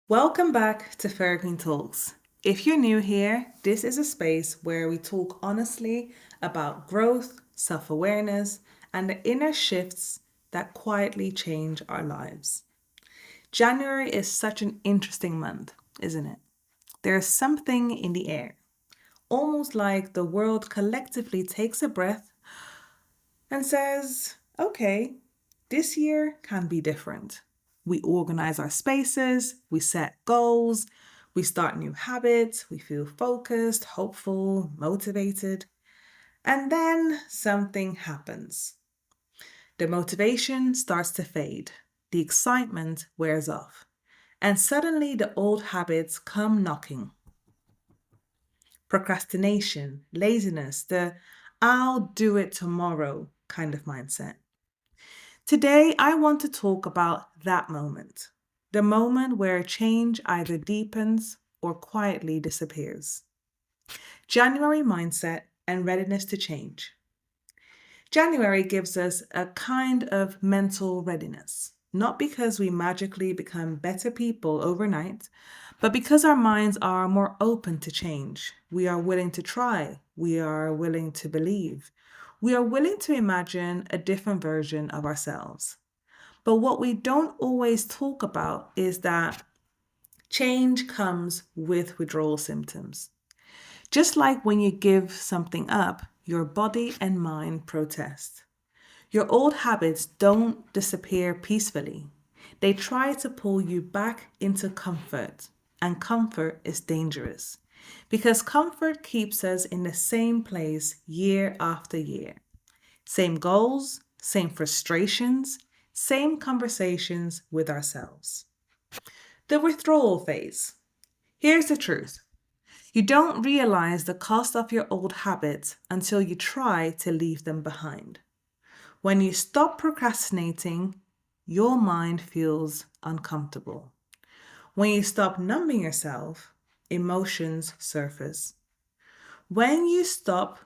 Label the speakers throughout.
Speaker 1: Welcome back to Fairyqueen Talks. If you're new here, this is a space where we talk honestly about growth, self awareness, and the inner shifts that quietly change our lives. January is such an interesting month, isn't it? There's something in the air, almost like the world collectively takes a breath and says, okay, this year can be different. We organize our spaces, we set goals, we start new habits, we feel focused, hopeful, motivated, and then something happens. The motivation starts to fade, the excitement wears off, and suddenly the old habits come knocking. Procrastination, laziness, the I'll do it tomorrow kind of mindset. Today, I want to talk about that moment, the moment where change either deepens or quietly disappears. January mindset and readiness to change. January gives us a kind of mental readiness, not because we magically become better people overnight, but because our minds are more open to change. We are willing to try, we are willing to believe, we are willing to imagine a different version of ourselves. But what we don't always talk about is that change comes with withdrawal symptoms. Just like when you give something up, your body and mind protest. Your old habits don't disappear peacefully. They try to pull you back into comfort, and comfort is dangerous because comfort keeps us in the same place year after year. Same goals, same frustrations, same conversations with ourselves. The withdrawal phase. Here's the truth. You don't realize the cost of your old habits until you try to leave them behind. When you stop procrastinating, your mind feels uncomfortable. When you stop numbing yourself, emotions surface. When you stop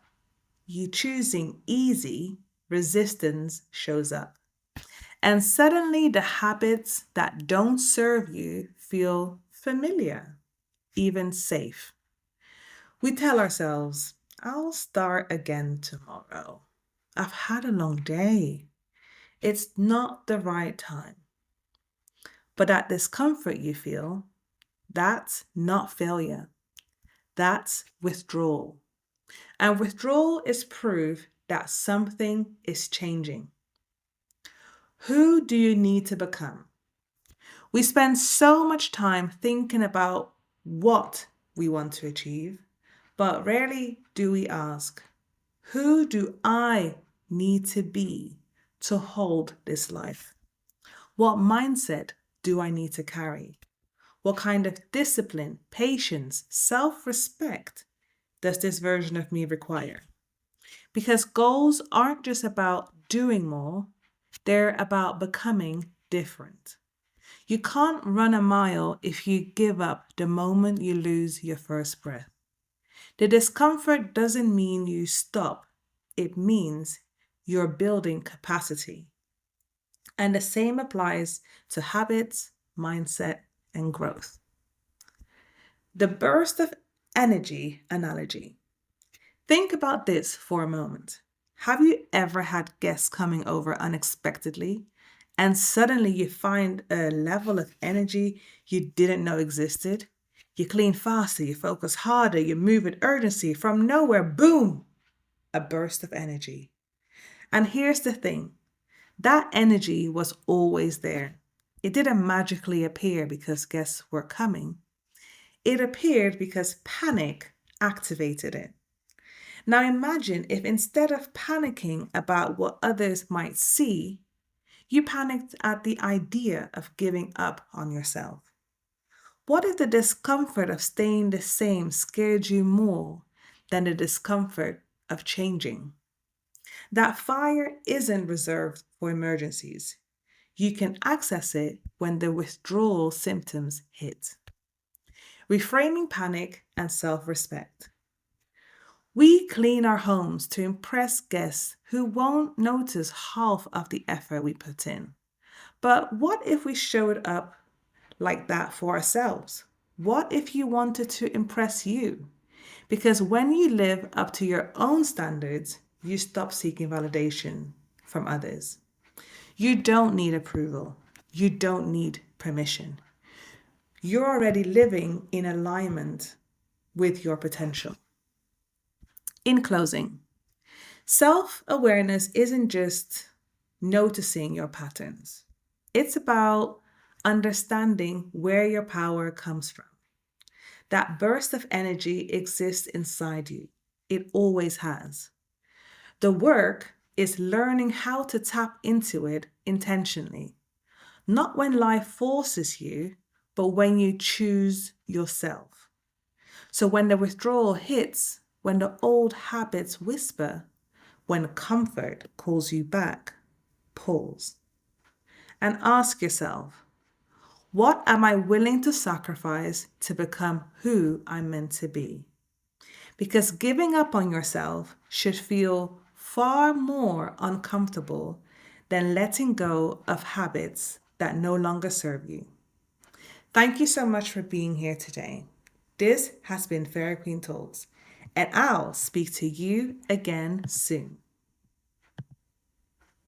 Speaker 1: you choosing easy, resistance shows up. And suddenly the habits that don't serve you feel familiar, even safe. We tell ourselves, I'll start again tomorrow. I've had a long day. It's not the right time. But that discomfort you feel, that's not failure. That's withdrawal. And withdrawal is proof that something is changing. Who do you need to become? We spend so much time thinking about what we want to achieve, but rarely do we ask, who do I need to be to hold this life? What mindset do I need to carry? What kind of discipline, patience, self respect does this version of me require? Because goals aren't just about doing more, they're about becoming different. You can't run a mile if you give up the moment you lose your first breath. The discomfort doesn't mean you stop, it means you're building capacity. And the same applies to habits, mindset, and growth. The burst of energy analogy. Think about this for a moment. Have you ever had guests coming over unexpectedly and suddenly you find a level of energy you didn't know existed? You clean faster, you focus harder, you move with urgency. From nowhere, boom, a burst of energy. And here's the thing, that energy was always there. It didn't magically appear because guests were coming. It appeared because panic activated it. Now imagine if instead of panicking about what others might see, you panicked at the idea of giving up on yourself. What if the discomfort of staying the same scared you more than the discomfort of changing? That fire isn't reserved for emergencies. You can access it when the withdrawal symptoms hit. Reframing panic and self respect. We clean our homes to impress guests who won't notice half of the effort we put in. But what if we showed up like that for ourselves? What if you wanted to impress you? Because when you live up to your own standards, you stop seeking validation from others. You don't need approval. You don't need permission. You're already living in alignment with your potential. In closing, self awareness isn't just noticing your patterns, it's about understanding where your power comes from. That burst of energy exists inside you, it always has. The work is learning how to tap into it intentionally, not when life forces you, but when you choose yourself. So when the withdrawal hits, when the old habits whisper, when comfort calls you back, pause and ask yourself, what am I willing to sacrifice to become who I'm meant to be? Because giving up on yourself should feel far more uncomfortable than letting go of habits that no longer serve you. Thank you so much for being here today. This has been Fairyqueen Talks, and I'll speak to you again soon.